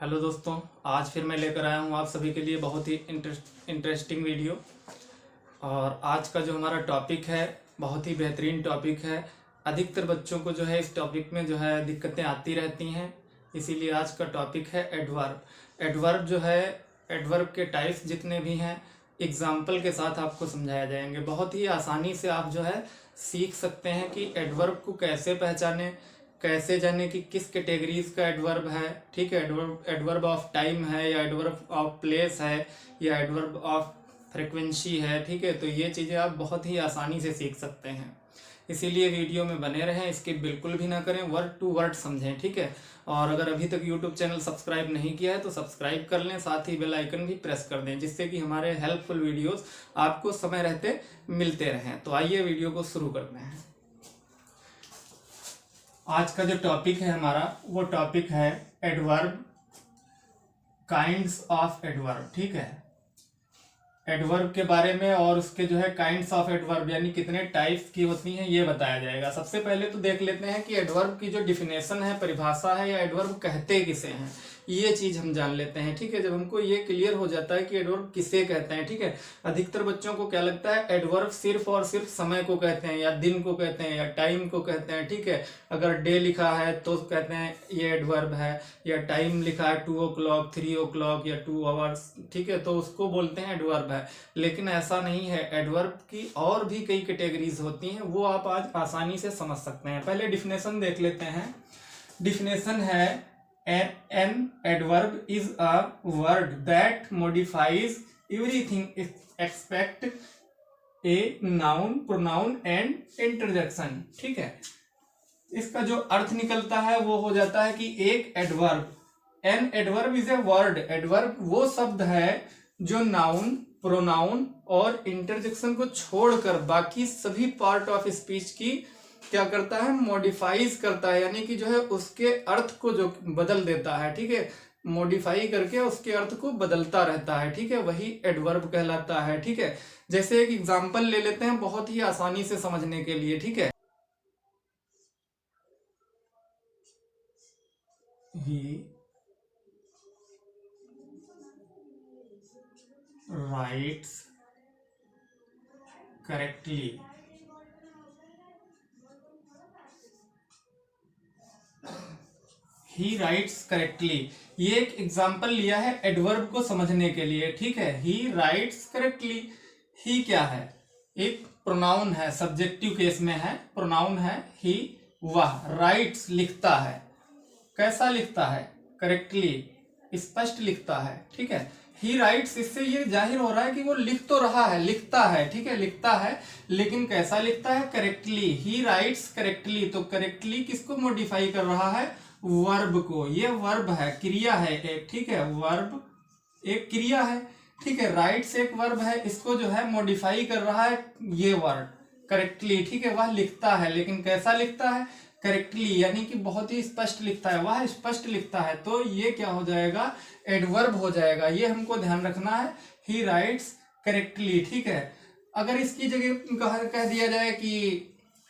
Hello दोस्तों, आज फिर मैं लेकर आया हूँ आप सभी के लिए बहुत ही इंटरेस्टिंग वीडियो। और आज का जो हमारा टॉपिक है बहुत ही बेहतरीन टॉपिक है। अधिकतर बच्चों को जो है इस टॉपिक में जो है दिक्कतें आती रहती हैं, इसीलिए आज का टॉपिक है एडवर्ब। एडवर्ब जो है, एडवर्ब के टाइप्स जितने भी हैं एग्जाम्पल के साथ आपको समझाया जाएंगे। बहुत ही आसानी से आप जो है सीख सकते हैं कि एडवर्ब को कैसे पहचाने, कैसे जाने कि किस कैटेगरीज का एडवर्ब है। ठीक है, एडवर्ब ऑफ टाइम है या एडवर्ब ऑफ प्लेस है या एडवर्ब ऑफ फ्रिक्वेंसी है। ठीक है, तो ये चीज़ें आप बहुत ही आसानी से सीख सकते हैं, इसीलिए वीडियो में बने रहें, इसके बिल्कुल भी ना करें, वर्ड टू वर्ड समझें। ठीक है, और अगर अभी तक यूट्यूब चैनल सब्सक्राइब नहीं किया है तो सब्सक्राइब कर लें, साथ ही बेल आइकन भी प्रेस कर दें, जिससे कि हमारे हेल्पफुल वीडियोस आपको समय रहते मिलते रहें। तो आइए वीडियो को शुरू करते हैं। आज का जो टॉपिक है हमारा वो टॉपिक है एडवर्ब, काइंड्स ऑफ एडवर्ब। ठीक है, एडवर्ब के बारे में और उसके जो है काइंड्स ऑफ एडवर्ब यानी कितने टाइप्स की होती हैं ये बताया जाएगा। सबसे पहले तो देख लेते हैं कि एडवर्ब की जो डिफिनेशन है, परिभाषा है, या एडवर्ब कहते किसे हैं, ये चीज हम जान लेते हैं। ठीक है, जब हमको ये क्लियर हो जाता है कि एडवर्ब किसे कहते हैं। ठीक है, अधिकतर बच्चों को क्या लगता है, एडवर्ब सिर्फ और सिर्फ समय को कहते हैं या दिन को कहते हैं या टाइम को कहते हैं। ठीक है, अगर डे लिखा है तो कहते हैं ये एडवर्ब है, या टाइम लिखा है 2 o'clock 3 o'clock या 2 hours, ठीक है, तो उसको बोलते हैं एडवर्ब है। लेकिन ऐसा नहीं है, एडवर्ब की और भी कई कैटेगरीज होती हैं, वो आप आज आसानी से समझ सकते हैं। पहले डिफिनेशन देख लेते हैं। डिफिनेशन है an adverb is a word that modifies everything except a noun, pronoun and interjection। ठीक है, इसका जो अर्थ निकलता है वो हो जाता है कि एक adverb, an adverb is a word, adverb वो शब्द है जो नाउन, प्रोनाउन और इंटरजेक्शन को छोड़कर बाकी सभी पार्ट ऑफ स्पीच की क्या करता है, मॉडिफाइज करता है, यानी कि जो है उसके अर्थ को जो बदल देता है। ठीक है, मॉडिफाई करके उसके अर्थ को बदलता रहता है। ठीक है, वही एडवर्ब कहलाता है। ठीक है, जैसे एक एग्जांपल ले लेते हैं बहुत ही आसानी से समझने के लिए। ठीक है, ही राइट्स करेक्टली, ही राइट्स करेक्टली, ये एक एग्जाम्पल लिया है एडवर्ब को समझने के लिए। ठीक है, ही राइट्स करेक्टली, ही क्या है, एक प्रोनाउन है, सब्जेक्टिव केस में है, प्रोनाउन है ही। वह राइट्स लिखता है, कैसा लिखता है, करेक्टली, स्पष्ट लिखता है। ठीक है, ही राइट्स, इससे ये जाहिर हो रहा है कि वो लिख तो रहा है, लिखता है। ठीक है, लिखता है, लेकिन कैसा लिखता है, करेक्टली। ही राइट्स करेक्टली, तो करेक्टली किसको मॉडिफाई कर रहा है, वर्ब को। ये वर्ब है, क्रिया है एक। ठीक है, वर्ब एक क्रिया है। ठीक है, राइट्स एक वर्ब है, इसको जो है मॉडिफाई कर रहा है ये वर्ड, करेक्टली। ठीक है, वह लिखता है, लेकिन कैसा लिखता है, करेक्टली, यानी कि बहुत ही स्पष्ट लिखता है, वह स्पष्ट लिखता है। तो ये क्या हो जाएगा, एडवर्ब हो जाएगा। ये हमको ध्यान रखना है, ही राइट्स करेक्टली। ठीक है, अगर इसकी जगह कह दिया जाए कि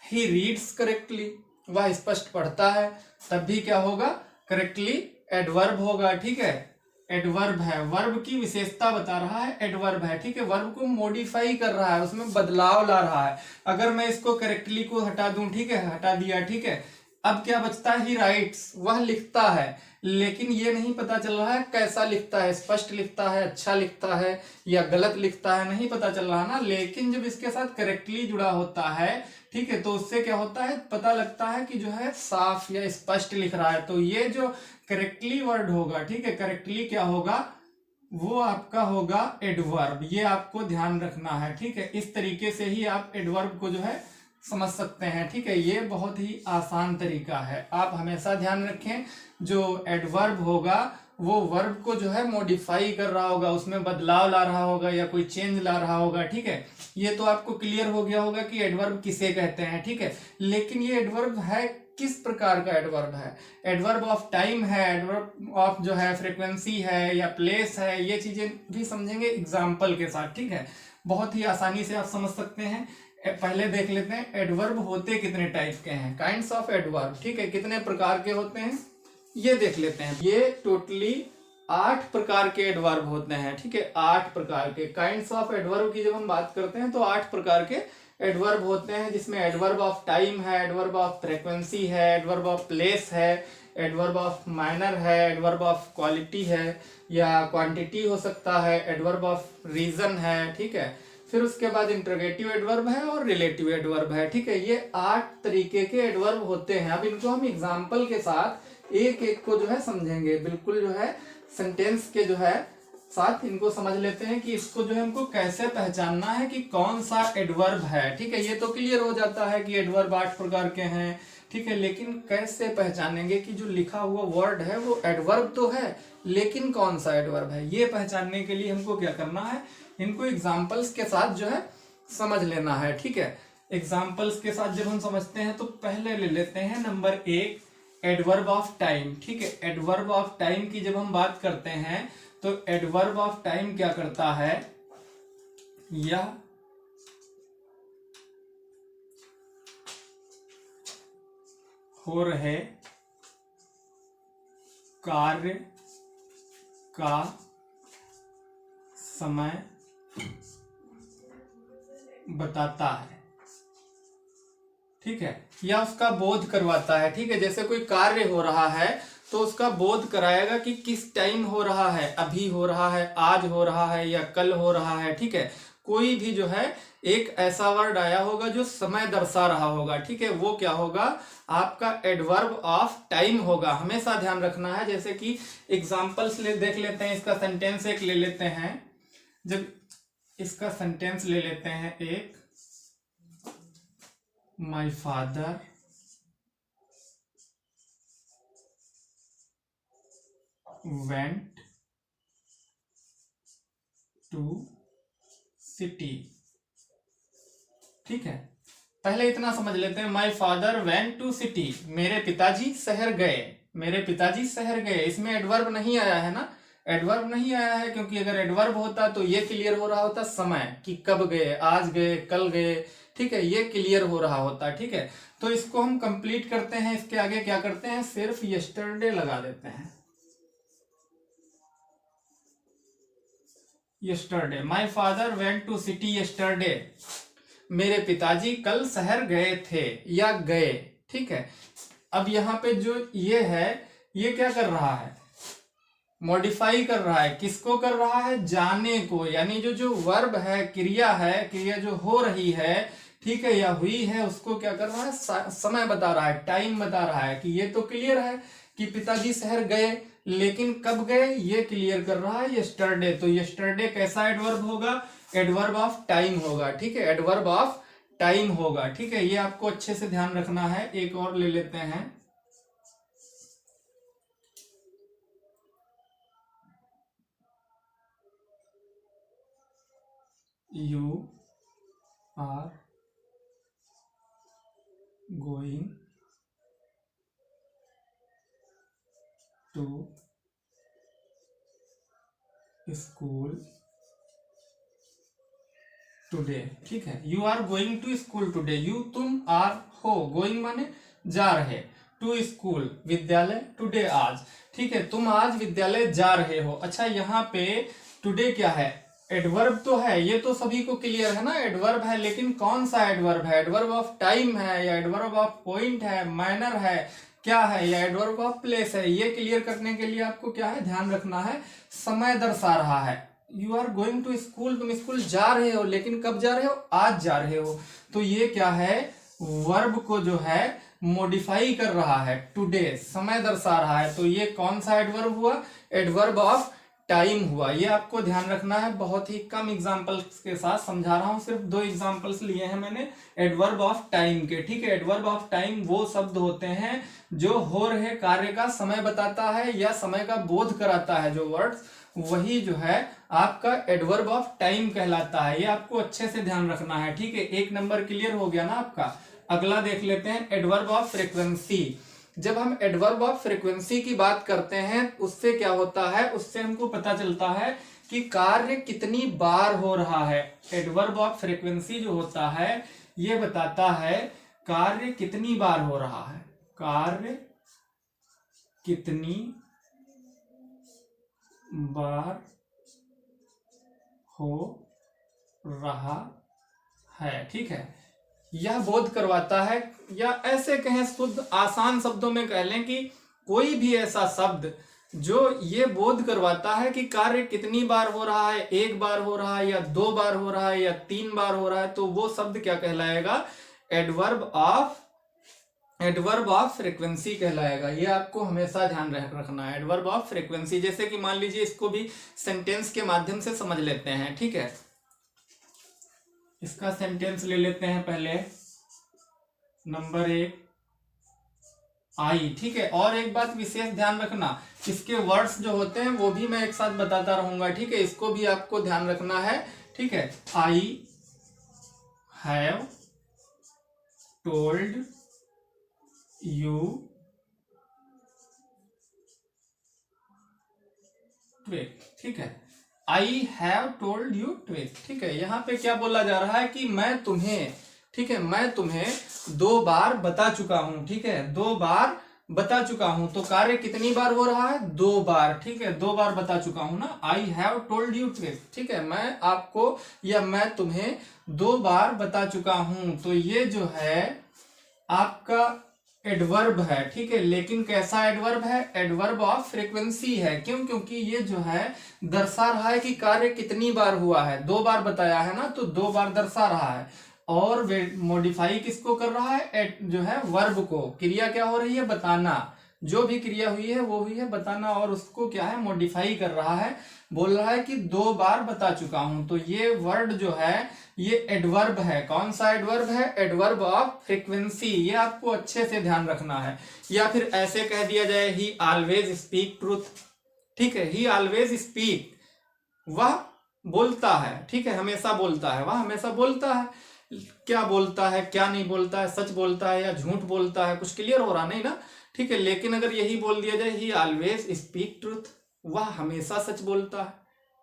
ही रीड्स करेक्टली, वह स्पष्ट पढ़ता है, तब भी क्या होगा, करेक्टली एडवर्ब होगा। ठीक है, एडवर्ब है, वर्ब की विशेषता बता रहा है, एडवर्ब है। ठीक है, वर्ब को मॉडिफाई कर रहा है, उसमें बदलाव ला रहा है। अगर मैं इसको करेक्टली को हटा दूं, ठीक है, हटा दिया, ठीक है, अब क्या बचता है, ही राइट्स, वह लिखता है, लेकिन ये नहीं पता चल रहा है कैसा लिखता है, स्पष्ट लिखता है, अच्छा लिखता है या गलत लिखता है, नहीं पता चल रहा ना। लेकिन जब इसके साथ करेक्टली जुड़ा होता है, ठीक है, तो उससे क्या होता है, पता लगता है कि जो है साफ या स्पष्ट लिख रहा है। तो ये जो करेक्टली वर्ड होगा, ठीक है, करेक्टली क्या होगा, वो आपका होगा एडवर्ब। ये आपको ध्यान रखना है। ठीक है, इस तरीके से ही आप एडवर्ब को जो है समझ सकते हैं। ठीक है, ये बहुत ही आसान तरीका है। आप हमेशा ध्यान रखें, जो एडवर्ब होगा वो वर्ब को जो है मॉडिफाई कर रहा होगा, उसमें बदलाव ला रहा होगा या कोई चेंज ला रहा होगा। ठीक है, ये तो आपको क्लियर हो गया होगा कि एडवर्ब किसे कहते हैं। ठीक है, लेकिन ये एडवर्ब है किस प्रकार का एडवर्ब है, एडवर्ब ऑफ टाइम है, एडवर्ब ऑफ जो है फ्रीक्वेंसी है या प्लेस है, ये चीजें भी समझेंगे एग्जाम्पल के साथ। ठीक है, बहुत ही आसानी से आप समझ सकते हैं। पहले देख लेते हैं एडवर्ब होते कितने टाइप के हैं, काइंड्स ऑफ एडवर्ब। ठीक है, कितने प्रकार के होते हैं ये देख लेते हैं। ये टोटली 8 प्रकार के एडवर्ब होते हैं, ठीक है, 8 प्रकार के काइंड्स ऑफ एडवर्ब की जब हम बात करते हैं तो 8 प्रकार के एडवर्ब होते हैं, जिसमें एडवर्ब ऑफ टाइम है, एडवर्ब ऑफ फ्रीक्वेंसी है, एडवर्ब ऑफ प्लेस है, एडवर्ब ऑफ माइनर है, एडवर्ब ऑफ क्वालिटी है या क्वांटिटी हो सकता है, एडवर्ब ऑफ रीजन है, ठीक है। फिर उसके बाद इंटरोगेटिव एडवर्ब है और रिलेटिव एडवर्ब है, ठीक है। ये 8 तरीके के एडवर्ब होते हैं। अब इनको हम एग्जाम्पल के साथ एक एक को जो है समझेंगे, बिल्कुल जो है सेंटेंस के जो है साथ इनको समझ लेते हैं कि इसको जो है हमको कैसे पहचानना है कि कौन सा एडवर्ब है, ठीक है। ये तो क्लियर हो जाता है कि एडवर्ब 8 प्रकार के हैं, ठीक है, लेकिन कैसे पहचानेंगे कि जो लिखा हुआ वर्ड है वो एडवर्ब तो है लेकिन कौन सा एडवर्ब है, ये पहचानने के लिए हमको क्या करना है, इनको एग्जाम्पल्स के साथ जो है समझ लेना है, ठीक है। एग्जाम्पल्स के साथ जब हम समझते हैं तो पहले ले लेते हैं नंबर 1 एडवर्ब ऑफ टाइम, ठीक है। एडवर्ब ऑफ टाइम की जब हम बात करते हैं तो एडवर्ब ऑफ टाइम क्या करता है, यह हो रहे कार्य का समय बताता है, ठीक है, या उसका बोध करवाता है, ठीक है। जैसे कोई कार्य हो रहा है तो उसका बोध कराएगा कि किस टाइम हो रहा है, अभी हो रहा है, आज हो रहा है या कल हो रहा है, ठीक है। कोई भी जो है एक ऐसा वर्ड आया होगा जो समय दर्शा रहा होगा, ठीक है, वो क्या होगा, आपका एडवर्ब ऑफ टाइम होगा। हमेशा ध्यान रखना है। जैसे कि एग्जांपल्स देख लेते हैं, इसका सेंटेंस एक ले लेते हैं। जब इसका सेंटेंस ले लेते हैं एक, my father went to city, ठीक है। पहले इतना समझ लेते हैं, my father went to city, मेरे पिताजी शहर गए, मेरे पिताजी शहर गए। इसमें एडवर्ब नहीं आया है ना, एडवर्ब नहीं आया है, क्योंकि अगर एडवर्ब होता तो ये क्लियर हो रहा होता समय कि कब गए, आज गए, कल गए, ठीक है, ये क्लियर हो रहा होता, ठीक है। तो इसको हम कंप्लीट करते हैं, इसके आगे क्या करते हैं, सिर्फ यस्टरडे लगा देते हैं। Yesterday, my father went to city yesterday, मेरे पिताजी कल शहर गए थे या गए, ठीक है। अब यहाँ पे जो ये है, ये क्या कर रहा है, मॉडिफाई कर रहा है। किसको कर रहा है, जाने को, यानी जो वर्ब है, क्रिया है, क्रिया जो हो रही है, ठीक है, या हुई है, उसको क्या कर रहा है, समय बता रहा है, टाइम बता रहा है। कि ये तो क्लियर है कि पिताजी शहर गए, लेकिन कब गए ये क्लियर कर रहा है यस्टरडे। तो यस्टरडे कैसा एडवर्ब होगा, एडवर्ब ऑफ टाइम होगा, ठीक है, एडवर्ब ऑफ टाइम होगा, ठीक है। ये आपको अच्छे से ध्यान रखना है। एक और ले लेते हैं, you are going to school today, ठीक है। You are going to school today, you तुम, आर हो, गोइंग माने जा रहे, टू स्कूल विद्यालय, टुडे आज, ठीक है, तुम आज विद्यालय जा रहे हो। अच्छा, यहाँ पे टुडे क्या है, एडवर्ब तो है, ये तो सभी को क्लियर है ना, एडवर्ब है, लेकिन कौन सा एडवर्ब है, एडवर्ब ऑफ टाइम है या एडवर्ब ऑफ पॉइंट है, माइनर है, क्या है, या एडवर्ब ऑफ प्लेस है। ये क्लियर करने के लिए आपको क्या है, ध्यान रखना है, समय दर्शा रहा है। You are going to school, तुम स्कूल जा रहे हो, लेकिन कब जा रहे हो, आज जा रहे हो। तो ये क्या है, वर्ब को जो है मॉडिफाई कर रहा है, टुडे समय दर्शा रहा है। तो ये कौन सा एडवर्ब हुआ, एडवर्ब ऑफ टाइम हुआ। ये आपको ध्यान रखना है। बहुत ही कम एग्जांपल्स के साथ समझा रहा हूं, सिर्फ 2 एग्जांपल्स लिए हैं मैंने एडवर्ब ऑफ टाइम के, ठीक है। एडवर्ब ऑफ टाइम वो शब्द होते हैं जो हो रहे कार्य का समय बताता है या समय का बोध कराता है, जो वर्ड्स, वही जो है आपका एडवर्ब ऑफ टाइम कहलाता है। ये आपको अच्छे से ध्यान रखना है, ठीक है। 1 नंबर क्लियर हो गया ना आपका। अगला देख लेते हैं, एडवर्ब ऑफ फ्रीक्वेंसी। जब हम एडवर्ब ऑफ फ्रीक्वेंसी की बात करते हैं, उससे क्या होता है, उससे हमको पता चलता है कि कार्य कितनी बार हो रहा है। एडवर्ब ऑफ फ्रीक्वेंसी जो होता है ये बताता है कार्य कितनी बार हो रहा है, कार्य कितनी बार हो रहा है, ठीक है। यह बोध करवाता है, या ऐसे कहें शुद्ध आसान शब्दों में कह लें कि कोई भी ऐसा शब्द जो ये बोध करवाता है कि कार्य कितनी बार हो रहा है, एक बार हो रहा है या दो बार हो रहा है या तीन बार हो रहा है, तो वो शब्द क्या कहलाएगा? एडवर्ब ऑफ फ्रीक्वेंसी कहलाएगा। ये आपको हमेशा ध्यान रखना है, एडवर्ब ऑफ फ्रीक्वेंसी। जैसे कि मान लीजिए इसको भी सेंटेंस के माध्यम से समझ लेते हैं, ठीक है। इसका सेंटेंस ले लेते हैं पहले, नंबर 1 आई, ठीक है। और एक बात विशेष ध्यान रखना, इसके वर्ड्स जो होते हैं वो भी मैं एक साथ बताता रहूंगा, ठीक है। इसको भी आपको ध्यान रखना है, ठीक है। आई हैव टोल्ड यू ट्वेक, ठीक है। आई हैव टोल्ड यू ट्वेक, ठीक है। यहां पे क्या बोला जा रहा है कि मैं तुम्हें, ठीक है, मैं तुम्हें 2 बार बता चुका हूं, ठीक है, 2 बार बता चुका हूं। तो कार्य कितनी बार हो रहा है? 2 बार, ठीक है, 2 बार बता चुका हूं ना। आई हैव टोल्ड यू ट्वेक, ठीक है, मैं आपको या मैं तुम्हें 2 बार बता चुका हूं। तो ये जो है आपका एडवर्ब है, ठीक है। लेकिन कैसा एडवर्ब है? एडवर्ब ऑफ फ्रीक्वेंसी है। क्यों? क्योंकि ये जो है दर्शा रहा है कि कार्य कितनी बार हुआ है। 2 बार बताया है ना, तो 2 बार दर्शा रहा है। और मॉडिफाई किसको कर रहा है? जो है वर्ब को। क्रिया क्या हो रही है? बताना। जो भी क्रिया हुई है वो हुई है बताना, और उसको क्या है? मॉडिफाई कर रहा है। बोल रहा है कि 2 बार बता चुका हूं। तो ये वर्ड जो है ये एडवर्ब है। कौन सा एडवर्ब है? Adverb of frequency. ये आपको अच्छे से ध्यान रखना है। या फिर ऐसे कह दिया जाए, ही ऑलवेज स्पीक ट्रूथ, ठीक है। ही ऑलवेज स्पीक, वह बोलता है, ठीक है, हमेशा बोलता है, वह हमेशा बोलता है। क्या बोलता है, क्या नहीं बोलता है, सच बोलता है या झूठ बोलता है, कुछ क्लियर हो रहा नहीं ना, ठीक है। लेकिन अगर यही बोल दिया जाए, ही ऑलवेज स्पीक ट्रूथ, वह हमेशा सच बोलता है,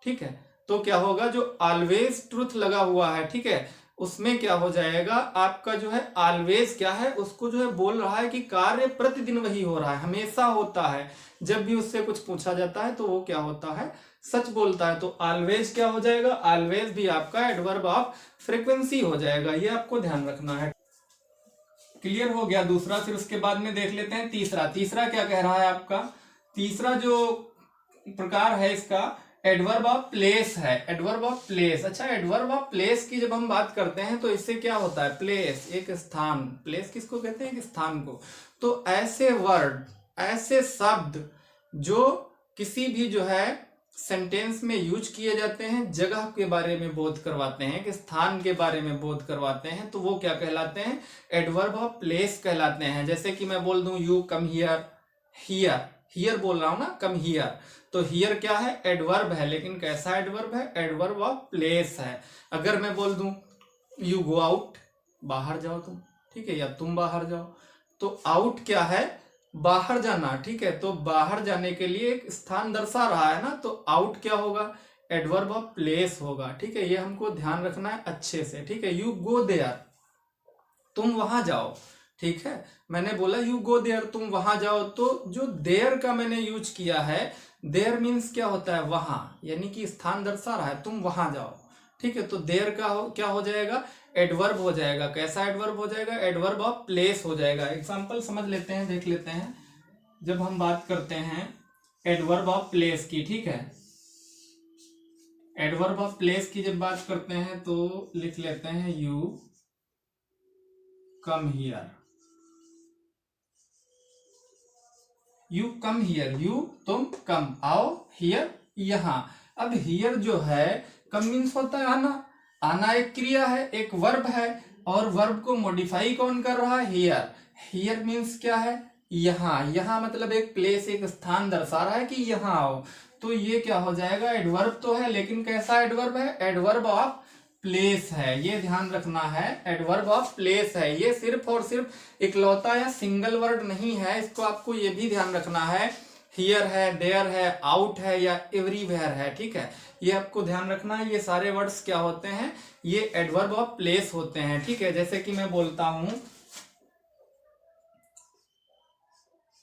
ठीक है, तो क्या होगा? जो ऑलवेज ट्रूथ लगा हुआ है, ठीक है, उसमें क्या हो जाएगा? आपका जो है ऑलवेज क्या है, उसको जो है बोल रहा है कि कार्य प्रतिदिन वही हो रहा है, हमेशा होता है। जब भी उससे कुछ पूछा जाता है तो वो क्या होता है? सच बोलता है। तो ऑलवेज क्या हो जाएगा? ऑलवेज भी आपका एडवर्ब ऑफ फ्रीक्वेंसी हो जाएगा। ये आपको ध्यान रखना है। क्लियर हो गया दूसरा। फिर उसके बाद में देख लेते हैं तीसरा। तीसरा क्या कह रहा है आपका? तीसरा जो प्रकार है इसका एडवर्ब ऑफ प्लेस है। Adverb of place. अच्छा, एडवर्ब ऑफ प्लेस की जब हम बात करते हैं तो इससे क्या होता है? प्लेस एक स्थान, प्लेस किसको कहते हैं? एक स्थान को। तो ऐसे वर्ड, ऐसे शब्द जो किसी भी जो है सेंटेंस में यूज किए जाते हैं, जगह के बारे में बोध करवाते हैं, कि स्थान के बारे में बोध करवाते हैं, तो वो क्या कहलाते हैं? एडवर्ब ऑफ प्लेस कहलाते हैं। जैसे कि मैं बोल दूं you come here, here, here बोल रहा हूं ना, कम हियर, तो हियर क्या है? एडवर्ब है। लेकिन कैसा एडवर्ब है? एडवर्ब ऑफ प्लेस है। अगर मैं बोल दूं यू गो आउट, बाहर जाओ तुम, ठीक है, या तुम बाहर जाओ, तो आउट क्या है? बाहर जाना, ठीक है। तो बाहर जाने के लिए एक स्थान दर्शा रहा है ना, तो आउट क्या होगा? एडवर्ब ऑफ प्लेस होगा, ठीक है। ये हमको ध्यान रखना है अच्छे से, ठीक है। यू गो देयर, तुम वहां जाओ, ठीक है। मैंने बोला यू गो देयर, तुम वहां जाओ, तो जो देयर का मैंने यूज किया है, देयर मीन्स क्या होता है? वहां, यानी कि स्थान दर्शा रहा है, तुम वहां जाओ, ठीक है। तो देयर का क्या हो जाएगा? एडवर्ब हो जाएगा। कैसा एडवर्ब हो जाएगा? एडवर्ब ऑफ प्लेस हो जाएगा। एग्जांपल समझ लेते हैं, देख लेते हैं। जब हम बात करते हैं एडवर्ब ऑफ प्लेस की, ठीक है, एडवर्ब ऑफ प्लेस की जब बात करते हैं तो लिख लेते हैं you come here, you come here, you तुम कम आओ, हियर यहां। अब हियर जो है कम मीन्स होता है आना। आना एक क्रिया है, एक वर्ब है, और वर्ब को मॉडिफाई कौन कर रहा है? हियर। हियर मीन्स क्या है? यहां। यहां मतलब एक प्लेस, एक स्थान दर्शा रहा है कि यहां आओ। तो ये क्या हो जाएगा? एडवर्ब तो है, लेकिन कैसा एडवर्ब है? एडवर्ब ऑफ प्लेस है। ये ध्यान रखना है, एडवर्ब ऑफ प्लेस है। ये सिर्फ और सिर्फ इकलौता या सिंगल वर्ड नहीं है, इसको आपको ये भी ध्यान रखना है। हियर है, देयर है, आउट है या एवरीवेयर है, ठीक है। ये आपको ध्यान रखना है। ये सारे वर्ड्स क्या होते हैं? ये एडवर्ब ऑफ प्लेस होते हैं, ठीक है। जैसे कि मैं बोलता हूं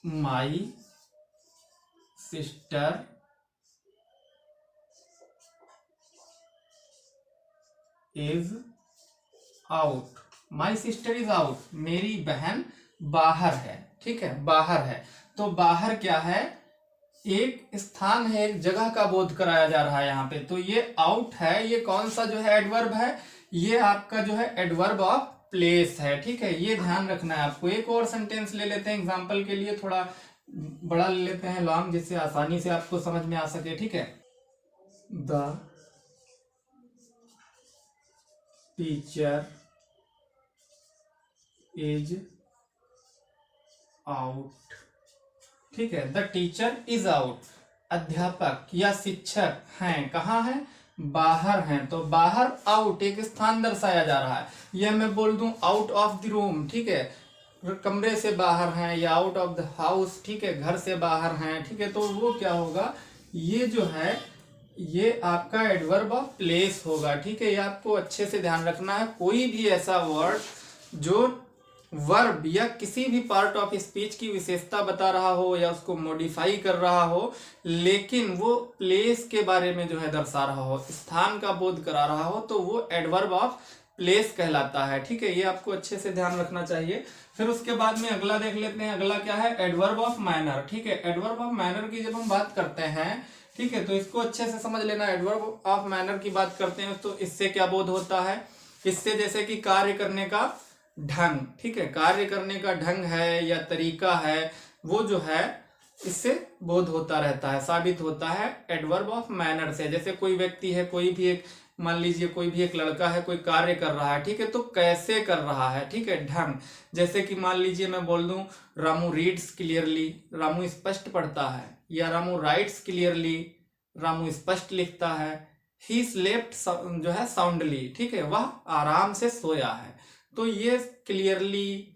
my sister is out, my sister is out, मेरी बहन बाहर है। ठीक है, बाहर है। तो बाहर क्या है, एक स्थान है, एक जगह का बोध कराया जा रहा है यहाँ पे। तो ये आउट है, ये कौन सा जो है एडवर्ब है, ये आपका जो है एडवर्ब ऑफ प्लेस है। ठीक है, ये ध्यान रखना है आपको। एक और सेंटेंस ले लेते हैं एग्जांपल के लिए, थोड़ा बड़ा ले लेते हैं लॉन्ग, जिससे आसानी से आपको समझ में आ सके। ठीक है, द टीचर इज आउट। ठीक है, द टीचर इज आउट, अध्यापक या शिक्षक हैं, कहाँ हैं, बाहर हैं। तो बाहर आउट एक स्थान दर्शाया जा रहा है। यह मैं बोल दूं आउट ऑफ द रूम, ठीक है, कमरे से बाहर हैं, या आउट ऑफ द हाउस, ठीक है, घर से बाहर हैं। ठीक है, तो वो क्या होगा, ये जो है ये आपका एडवर्ब ऑफ प्लेस होगा। ठीक है, ये आपको अच्छे से ध्यान रखना है। कोई भी ऐसा वर्ड जो वर्ब या किसी भी पार्ट ऑफ स्पीच की विशेषता बता रहा हो या उसको मॉडिफाई कर रहा हो, लेकिन वो प्लेस के बारे में जो है दर्शा रहा हो, स्थान का बोध करा रहा हो, तो वो एडवर्ब ऑफ प्लेस कहलाता है। ठीक है, ये आपको अच्छे से ध्यान रखना चाहिए। फिर उसके बाद में अगला देख लेते हैं। अगला क्या है, एडवर्ब ऑफ मैनर। ठीक है, एडवर्ब ऑफ मैनर की जब हम बात करते हैं, ठीक है, तो इसको अच्छे से समझ लेना। एडवर्ब ऑफ मैनर की बात करते हैं तो इससे क्या बोध होता है, इससे जैसे कि कार्य करने का ढंग, ठीक है, कार्य करने का ढंग है या तरीका है, वो जो है इससे बोध होता रहता है, साबित होता है एडवर्ब ऑफ मैनर से। जैसे कोई व्यक्ति है, कोई भी एक, मान लीजिए कोई भी एक लड़का है, कोई कार्य कर रहा है, ठीक है, तो कैसे कर रहा है, ठीक है, ढंग। जैसे कि मान लीजिए मैं बोल दूं रामू रीड्स क्लियरली, रामू स्पष्ट पढ़ता है, या रामू राइट्स क्लियरली, रामू स्पष्ट लिखता है। ही स्लेप्ट जो है साउंडली, ठीक है, वह आराम से सोया है। तो ये क्लियरली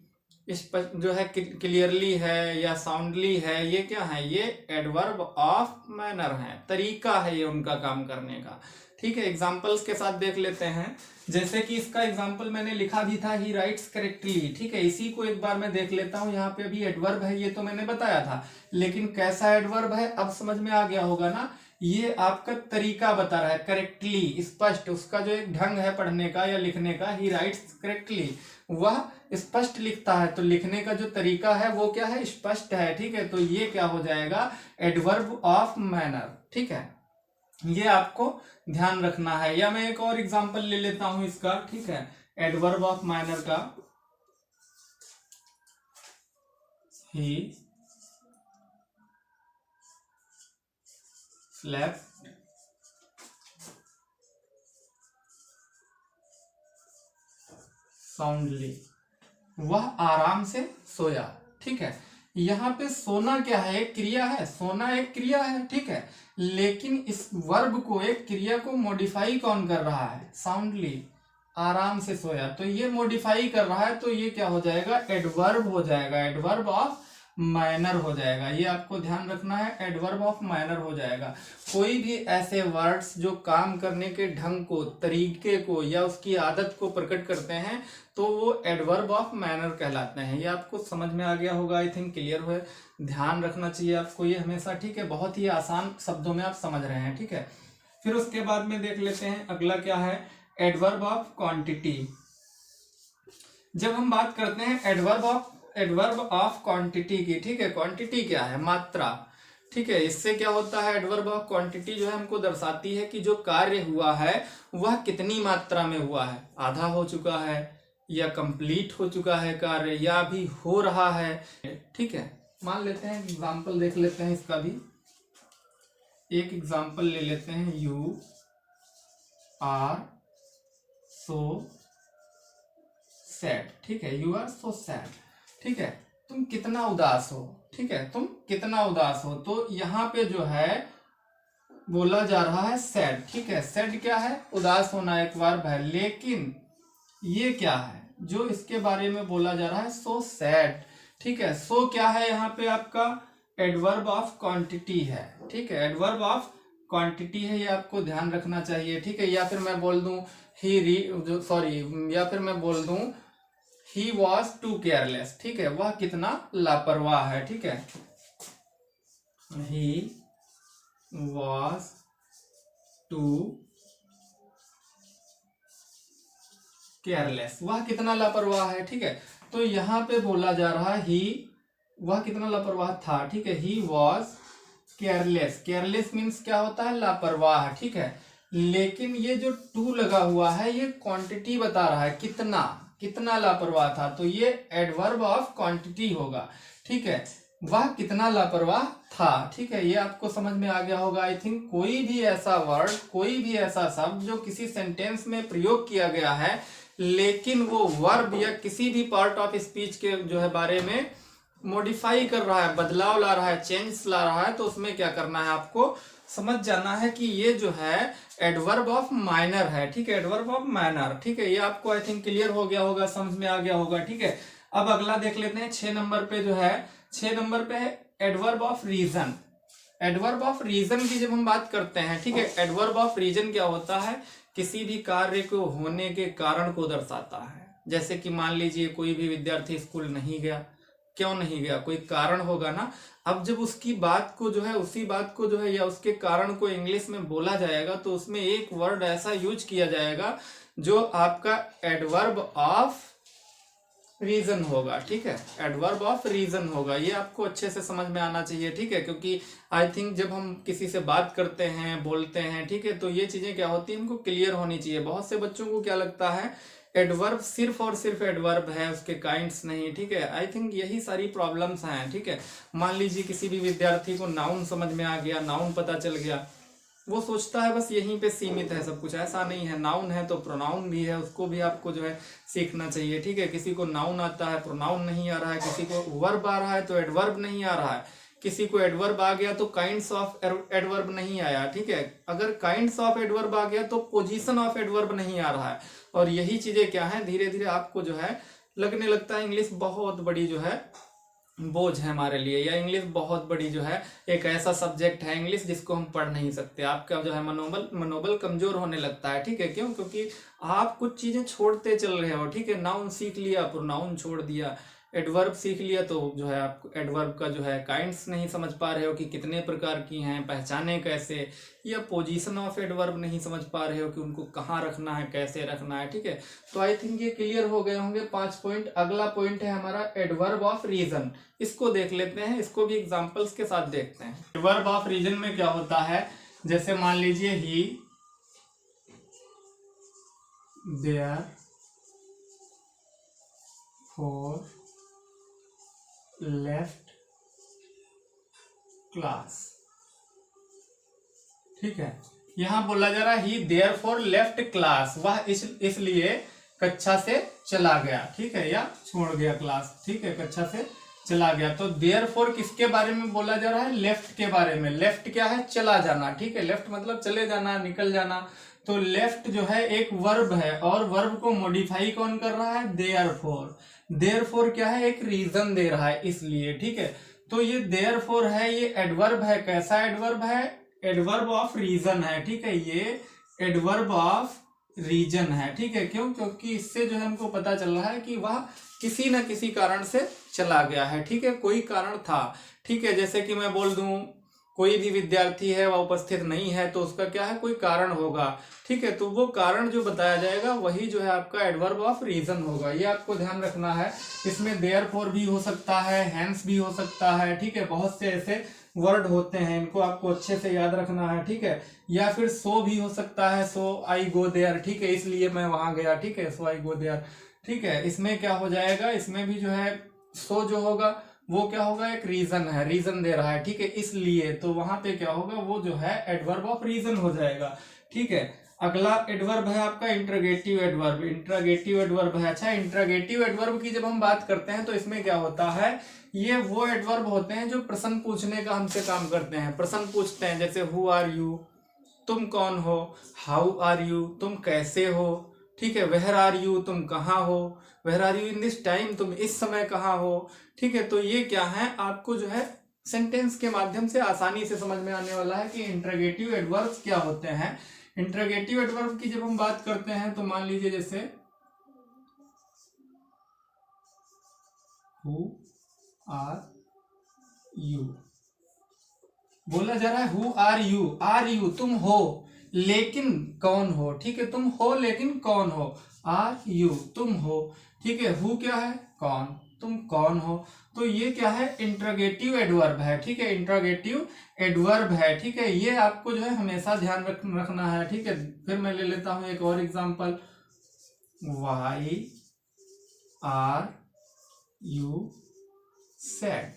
जो है, क्लियरली है या साउंडली है, ये क्या है, ये एडवर्ब ऑफ मैनर है, तरीका है ये उनका काम करने का। ठीक है, एग्जांपल्स के साथ देख लेते हैं। जैसे कि इसका एग्जांपल मैंने लिखा भी था, ही राइट्स करेक्टली। ठीक है, इसी को एक बार मैं देख लेता हूं। यहाँ पे अभी एडवर्ब है, ये तो मैंने बताया था, लेकिन कैसा एडवर्ब है अब समझ में आ गया होगा ना। ये आपका तरीका बता रहा है, करेक्टली, स्पष्ट, उसका जो एक ढंग है पढ़ने का या लिखने का। ही राइट्स करेक्टली, वह स्पष्ट लिखता है, तो लिखने का जो तरीका है वो क्या है, स्पष्ट है। ठीक है, तो ये क्या हो जाएगा, एडवर्ब ऑफ मैनर। ठीक है, ये आपको ध्यान रखना है। या मैं एक और एग्जांपल ले लेता हूं इसका। ठीक है, एडवर्ब ऑफ मैनर का, ही स्लेप्ट साउंडली, वह आराम से सोया। ठीक है, यहाँ पे सोना क्या है, एक क्रिया है, सोना एक क्रिया है। ठीक है, लेकिन इस वर्ब को, एक क्रिया को मॉडिफाई कौन कर रहा है, साउंडली, आराम से सोया। तो ये मॉडिफाई कर रहा है, तो ये क्या हो जाएगा, एडवर्ब हो जाएगा, एडवर्ब ऑफ मैनर हो जाएगा। ये आपको ध्यान रखना है, एडवर्ब ऑफ मैनर हो जाएगा। कोई भी ऐसे वर्ड्स जो काम करने के ढंग को, तरीके को या उसकी आदत को प्रकट करते हैं, तो वो एडवर्ब ऑफ मैनर कहलाते हैं। ये आपको समझ में आ गया होगा, आई थिंक क्लियर हुआ। ध्यान रखना चाहिए आपको ये हमेशा। ठीक है, बहुत ही आसान शब्दों में आप समझ रहे हैं। ठीक है, फिर उसके बाद में देख लेते हैं अगला क्या है, एडवर्ब ऑफ क्वांटिटी। जब हम बात करते हैं एडवर्ब ऑफ क्वांटिटी की, ठीक है, क्वांटिटी क्या है, मात्रा। ठीक है, इससे क्या होता है, एडवर्ब ऑफ क्वांटिटी जो है हमको दर्शाती है कि जो कार्य हुआ है वह कितनी मात्रा में हुआ है, आधा हो चुका है या कंप्लीट हो चुका है कार्य, या अभी हो रहा है। ठीक है, मान लेते हैं एग्जांपल देख लेते हैं इसका भी। एक एग्जांपल ले लेते हैं, यू आर सो सैड। ठीक है, यू आर सो सैड। ठीक है, तुम कितना उदास हो। ठीक है, तुम कितना उदास हो। तो यहाँ पे जो है बोला जा रहा है सैड। ठीक है, सैड क्या है, उदास होना, एक वर्ब है। लेकिन ये क्या है जो इसके बारे में बोला जा रहा है, सो सैड। ठीक है, सो क्या है, यहाँ पे आपका एडवर्ब ऑफ क्वांटिटी है। ठीक है, एडवर्ब ऑफ क्वांटिटी है, ये आपको ध्यान रखना चाहिए। ठीक है, या फिर मैं बोल दूं या फिर मैं बोल दूं ही वॉज टू केयरलेस। ठीक है, वह कितना लापरवाह है। ठीक है, ही वॉज टू केयरलेस, वह कितना लापरवाह है, ठीक है। तो यहाँ पे बोला जा रहा है वह कितना लापरवाह था, ठीक है। He was careless, careless means क्या होता है, लापरवाह, ठीक है। लेकिन ये जो टू लगा हुआ है ये क्वांटिटी बता रहा है, कितना कितना लापरवाह था, तो ये एडवर्ब ऑफ क्वांटिटी होगा, ठीक है। वह कितना लापरवाह था, ठीक है। ये आपको समझ में आ गया होगा आई थिंक। कोई भी ऐसा वर्ड, कोई भी ऐसा शब्द जो किसी सेंटेंस में प्रयोग किया गया है लेकिन वो वर्ब या किसी भी पार्ट ऑफ स्पीच के जो है बारे में मॉडिफाई कर रहा है, बदलाव ला रहा है, चेंज ला रहा है, तो उसमें क्या करना है, आपको समझ जाना है कि ये जो है एडवर्ब ऑफ माइनर है, ठीक है। एडवर्ब ऑफ माइनर, ठीक है। ये आपको आई थिंक क्लियर हो गया होगा, समझ में आ गया होगा, ठीक है। अब अगला देख लेते हैं 6 नंबर पे जो है, 6 नंबर पे है adverb of reason. Adverb of reason की जब हम बात करते हैं, ठीक है, एडवर्ब ऑफ रीजन क्या होता है, किसी भी कार्य को होने के कारण को दर्शाता है। जैसे कि मान लीजिए कोई भी विद्यार्थी स्कूल नहीं गया, क्यों नहीं गया, कोई कारण होगा ना। अब जब उसकी बात को जो है, उसी बात को जो है या उसके कारण को इंग्लिश में बोला जाएगा तो उसमें एक वर्ड ऐसा यूज किया जाएगा जो आपका एडवर्ब ऑफ रीजन होगा, ठीक है। एडवर्ब ऑफ रीजन होगा, ये आपको अच्छे से समझ में आना चाहिए, ठीक है। क्योंकि आई थिंक जब हम किसी से बात करते हैं, बोलते हैं, ठीक है, तो ये चीजें क्या होती है, हमको क्लियर होनी चाहिए। बहुत से बच्चों को क्या लगता है, एडवर्ब सिर्फ और सिर्फ एडवर्ब है, उसके काइंड्स नहीं, ठीक है। आई थिंक यही सारी प्रॉब्लम्स हैं, ठीक है। मान लीजिए किसी भी विद्यार्थी को नाउन समझ में आ गया, नाउन पता चल गया, वो सोचता है बस यहीं पे सीमित है सब कुछ, ऐसा नहीं है। नाउन है तो प्रोनाउन भी है, उसको भी आपको जो है सीखना चाहिए, ठीक है। किसी को नाउन आता है, प्रोनाउन नहीं आ रहा है, किसी को वर्ब आ रहा है तो एडवर्ब नहीं आ रहा है, किसी को एडवर्ब आ गया तो काइंड्स ऑफ एडवर्ब नहीं आया, ठीक है। अगर काइंड्स ऑफ एडवर्ब आ गया तो पोजीशन ऑफ एडवर्ब नहीं आ रहा है। और यही चीजें क्या है, धीरे धीरे आपको जो है लगने लगता है इंग्लिश बहुत बड़ी जो है बोझ है हमारे लिए, या इंग्लिश बहुत बड़ी जो है एक ऐसा सब्जेक्ट है इंग्लिश जिसको हम पढ़ नहीं सकते। आपका जो है मनोबल कमजोर होने लगता है, ठीक है। क्यों? क्योंकि आप कुछ चीजें छोड़ते चल रहे हो, ठीक है। नाउन सीख लिया, प्रोनाउन छोड़ दिया, एडवर्ब सीख लिया, तो जो है आप एडवर्ब का जो है काइंड्स नहीं समझ पा रहे हो कि कितने प्रकार की हैं, पहचाने कैसे, या पोजीशन ऑफ एडवर्ब नहीं समझ पा रहे हो कि उनको कहाँ रखना है, कैसे रखना है, ठीक है। तो आई थिंक ये क्लियर हो गए होंगे 5 पॉइंट। अगला पॉइंट है हमारा एडवर्ब ऑफ रीजन। इसको देख लेते हैं, इसको भी एग्जाम्पल्स के साथ देखते हैं। एडवर्ब ऑफ रीजन में क्या होता है, जैसे मान लीजिए ही, देयर फोर लेफ्ट क्लास, ठीक है। यहां बोला जा रहा है ही देयरफॉर लेफ्ट क्लास, वह इसलिए कक्षा से चला गया, ठीक है, या छोड़ गया क्लास, ठीक है, कक्षा से चला गया। तो देयरफॉर किसके बारे में बोला जा रहा है, लेफ्ट के बारे में। लेफ्ट क्या है, चला जाना, ठीक है। लेफ्ट मतलब चले जाना, निकल जाना। तो लेफ्ट जो है एक वर्ब है, और वर्ब को मॉडिफाई कौन कर रहा है, देयरफॉर। देयरफॉर क्या है, एक रीजन दे रहा है इसलिए, ठीक है। तो ये देयरफॉर है, ये एडवर्ब है। कैसा एडवर्ब है, एडवर्ब ऑफ रीजन है, ठीक है। ये एडवर्ब ऑफ रीजन है, ठीक है। क्यों? क्योंकि इससे जो है हमको पता चल रहा है कि वह किसी न किसी कारण से चला गया है, ठीक है, कोई कारण था, ठीक है। जैसे कि मैं बोल दूं कोई भी विद्यार्थी है वह उपस्थित नहीं है, तो उसका क्या है, कोई कारण होगा, ठीक है। तो वो कारण जो बताया जाएगा वही जो है आपका एडवर्ब ऑफ रीजन होगा, ये आपको ध्यान रखना है। इसमें देयरफॉर भी हो सकता है, हेंस भी हो सकता है, ठीक है। बहुत से ऐसे वर्ड होते हैं, इनको आपको अच्छे से याद रखना है, ठीक है। या फिर सो भी हो सकता है, सो आई गो देयर, ठीक है, इसलिए मैं वहां गया, ठीक है, सो आई गो देयर, ठीक है। इसमें क्या हो जाएगा, इसमें भी जो है सो जो होगा वो क्या होगा, एक रीजन है, रीजन दे रहा है, ठीक है, इसलिए। तो वहां पे क्या होगा, वो जो है एडवर्ब ऑफ रीजन हो जाएगा, ठीक है। अगला एडवर्ब है आपका इंट्रोगेटिव एडवर्ब। इंट्रोगेटिव एडवर्ब है, अच्छा, इंट्रोगेटिव एडवर्ब की जब हम बात करते हैं तो इसमें क्या होता है, ये वो एडवर्ब होते हैं जो प्रश्न पूछने का हमसे काम करते हैं। प्रश्न पूछते हैं, जैसे हु आर यू, तुम कौन हो, हाउ आर यू, तुम कैसे हो, ठीक है, वेयर आर यू, तुम कहाँ हो, where are you in this time, तुम इस समय कहाँ हो, ठीक है। तो ये क्या है, आपको जो है सेंटेंस के माध्यम से आसानी से समझ में आने वाला है कि इंट्रोगेटिव एडवर्ब्स क्या होते हैं। इंट्रोगेटिव एडवर्ब की जब हम बात करते हैं तो मान लीजिए जैसे हु आर यू, बोला जा रहा है हु आर यू, तुम हो, लेकिन कौन हो, ठीक है, तुम हो लेकिन कौन हो, आर यू तुम हो, ठीक है, हु क्या है, कौन, तुम कौन हो, तो ये क्या है, इंट्रोगेटिव एडवर्ब है, ठीक है, इंट्रोगेटिव एडवर्ब है, ठीक है, ये आपको जो है हमेशा ध्यान रखना है, ठीक है। फिर मैं ले लेता हूं एक और example, why are you sad,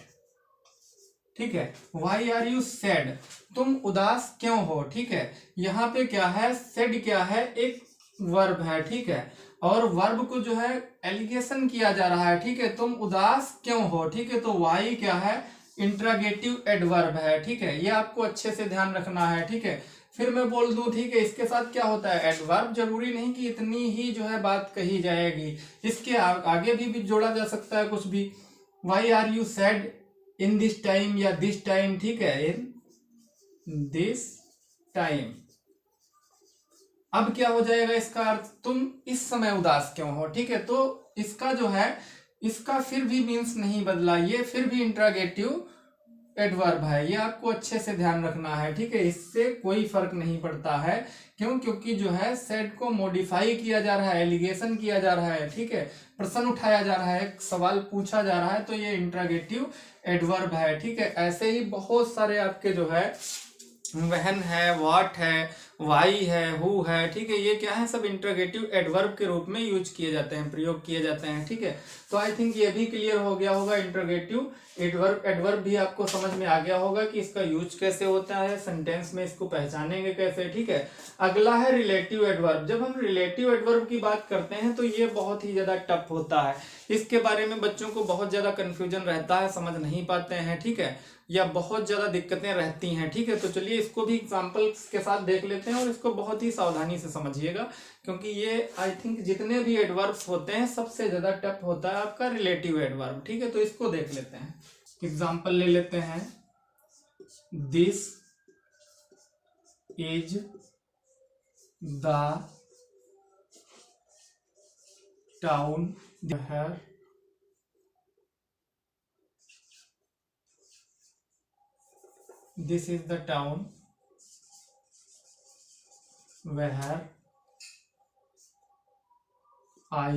ठीक है, वाई आर यू सैड, तुम उदास क्यों हो, ठीक है, यहाँ पे क्या है, सैड क्या है, एक वर्ब है, ठीक है, और वर्ब को जो है एलिगेशन किया जा रहा है, ठीक है, तुम उदास क्यों हो, ठीक है, तो वाई क्या है, इंट्रोगेटिव एडवर्ब है, ठीक है, ये आपको अच्छे से ध्यान रखना है, ठीक है। फिर मैं बोल दूं, ठीक है, इसके साथ क्या होता है, एडवर्ब जरूरी नहीं कि इतनी ही जो है बात कही जाएगी, इसके आगे भी जोड़ा जा सकता है कुछ भी, why are you sad in this time या दिस टाइम, ठीक है, इन दिस टाइम, अब क्या हो जाएगा इसका अर्थ, तुम इस समय उदास क्यों हो, ठीक है, तो इसका जो है, इसका फिर भी मीन्स नहीं बदला, ये फिर भी इंट्रोगेटिव एडवर्ब है, ये आपको अच्छे से ध्यान रखना है, ठीक है, इससे कोई फर्क नहीं पड़ता है, क्यों, क्योंकि जो है सेड को मॉडिफाई किया जा रहा है, एलिगेशन किया जा रहा है, ठीक है, प्रश्न उठाया जा रहा है, सवाल पूछा जा रहा है, तो ये इंट्रोगेटिव एडवर्ब है, ठीक है। ऐसे ही बहुत सारे आपके जो है वहन है, व्हाट है, वाई है, हु है, ठीक है, ये क्या है, सब इंट्रोगेटिव एडवर्ब के रूप में यूज किए जाते हैं, प्रयोग किए जाते हैं, ठीक है। तो आई थिंक ये भी क्लियर हो गया होगा, इंट्रोगेटिव एडवर्ब भी आपको समझ में आ गया होगा कि इसका यूज कैसे होता है, सेंटेंस में इसको पहचानेंगे कैसे, ठीक है। अगला है रिलेटिव एडवर्ब। जब हम रिलेटिव एडवर्ब की बात करते हैं तो ये बहुत ही ज्यादा टफ होता है, इसके बारे में बच्चों को बहुत ज्यादा कंफ्यूजन रहता है, समझ नहीं पाते हैं, ठीक है, या बहुत ज्यादा दिक्कतें रहती हैं, ठीक है। तो चलिए इसको भी एग्जांपल्स के साथ देख लेते हैं और इसको बहुत ही सावधानी से समझिएगा, क्योंकि ये आई थिंक जितने भी एडवर्ब्स होते हैं सबसे ज्यादा टफ होता है आपका रिलेटिव एडवर्ब, ठीक है। तो इसको देख लेते हैं, एग्जांपल ले लेते हैं, this is the town where this is the town where I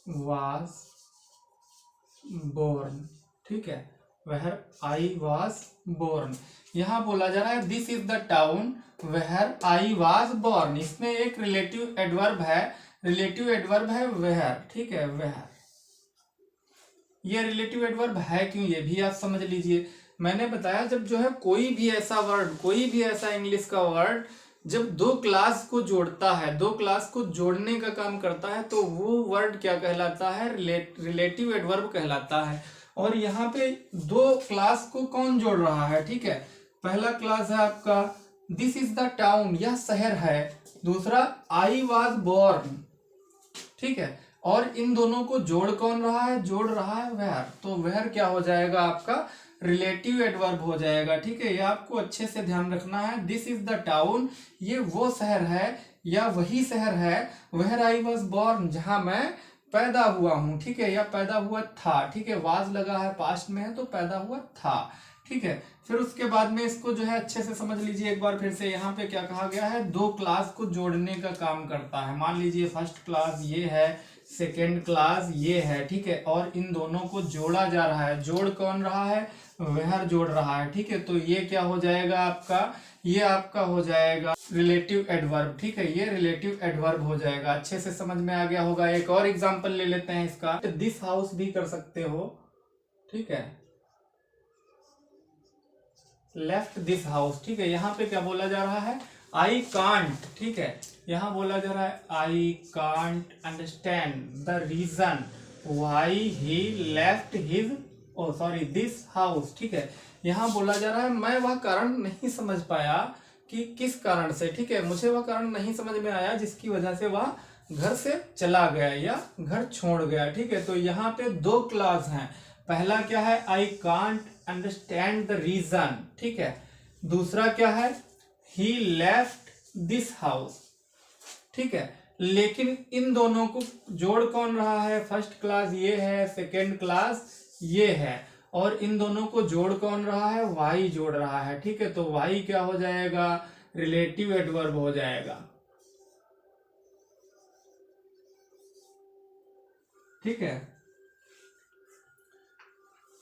was born, ठीक है, where I was born। यहाँ बोला जा रहा है this is the town where I was born, इसमें एक रिलेटिव एडवर्ब है, रिलेटिव एडवर्ब है वेयर, ठीक है, वेयर। ये रिलेटिव एडवर्ब है क्यों, ये भी आप समझ लीजिए। मैंने बताया जब जो है कोई भी ऐसा वर्ड, कोई भी ऐसा इंग्लिश का वर्ड जब दो क्लास को जोड़ता है, दो क्लास को जोड़ने का काम करता है, तो वो वर्ड क्या कहलाता है, रिलेटिव एडवर्ब कहलाता है। और यहाँ पे दो क्लास को कौन जोड़ रहा है, ठीक है, पहला क्लास है आपका दिस इज द टाउन, यह शहर है, दूसरा आई वाज बोर्न, ठीक है, और इन दोनों को जोड़ कौन रहा है, जोड़ रहा है वेयर, तो वेयर क्या हो जाएगा आपका रिलेटिव एडवर्ब हो जाएगा, ठीक है। ये आपको अच्छे से ध्यान रखना है, दिस इज द टाउन, ये वो शहर है या वही शहर है, वेयर आई वाज बोर्न, जहां मैं पैदा हुआ हूं, ठीक है, या पैदा हुआ था, ठीक है, वाज लगा है पास्ट में है तो पैदा हुआ था, ठीक है। फिर उसके बाद में इसको जो है अच्छे से समझ लीजिए एक बार फिर से, यहाँ पे क्या कहा गया है, दो क्लास को जोड़ने का काम करता है। मान लीजिए फर्स्ट क्लास ये है, सेकेंड क्लास ये है, ठीक है, और इन दोनों को जोड़ा जा रहा है, जोड़ कौन रहा है, वेयर जोड़ रहा है, ठीक है। तो ये क्या हो जाएगा आपका, ये आपका हो जाएगा रिलेटिव एडवर्ब, ठीक है, ये रिलेटिव एडवर्ब हो जाएगा। अच्छे से समझ में आ गया होगा। एक और एग्जांपल ले लेते हैं इसका, दिस हाउस भी कर सकते हो, ठीक है, लेफ्ट दिस हाउस, ठीक है। यहाँ पे क्या बोला जा रहा है, आई कांट, ठीक है, यहाँ बोला जा रहा है I can't understand the reason why he left his this house, ठीक है। यहाँ बोला जा रहा है मैं वह कारण नहीं समझ पाया कि किस कारण से, ठीक है, मुझे वह कारण नहीं समझ में आया जिसकी वजह से वह घर से चला गया या घर छोड़ गया, ठीक है। तो यहाँ पे दो क्लास हैं, पहला क्या है, I can't understand the reason, ठीक है, दूसरा क्या है, ही लेफ्ट दिस हाउस, ठीक है। लेकिन इन दोनों को जोड़ कौन रहा है, फर्स्ट क्लास ये है, सेकेंड क्लास ये है, और इन दोनों को जोड़ कौन रहा है, वाई जोड़ रहा है, ठीक है। तो वाई क्या हो जाएगा, रिलेटिव एडवर्ब हो जाएगा। ठीक है,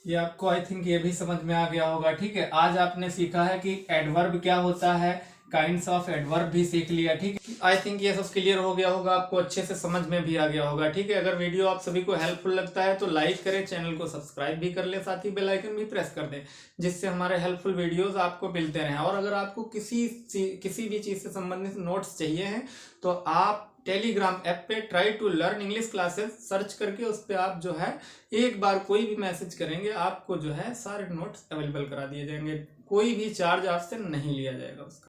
ये आपको आई थिंक ये भी समझ में आ गया होगा। ठीक है, आज आपने सीखा है कि एडवर्ब क्या होता है, काइंड्स ऑफ एडवर्ब भी सीख लिया। ठीक है, आई थिंक ये सब क्लियर हो गया होगा, आपको अच्छे से समझ में भी आ गया होगा। ठीक है, अगर वीडियो आप सभी को हेल्पफुल लगता है तो लाइक करें, चैनल को सब्सक्राइब भी कर ले, साथ ही बेल आइकन भी प्रेस कर दें, जिससे हमारे हेल्पफुल वीडियोस आपको मिलते रहें। और अगर आपको किसी भी चीज से संबंधित नोट्स चाहिए हैं तो आप टेलीग्राम ऐप पे try to learn English classes search करके उस पर आप जो है एक बार कोई भी मैसेज करेंगे, आपको जो है सारे नोट्स अवेलेबल करा दिए जाएंगे। कोई भी चार्ज आपसे नहीं लिया जाएगा उसका।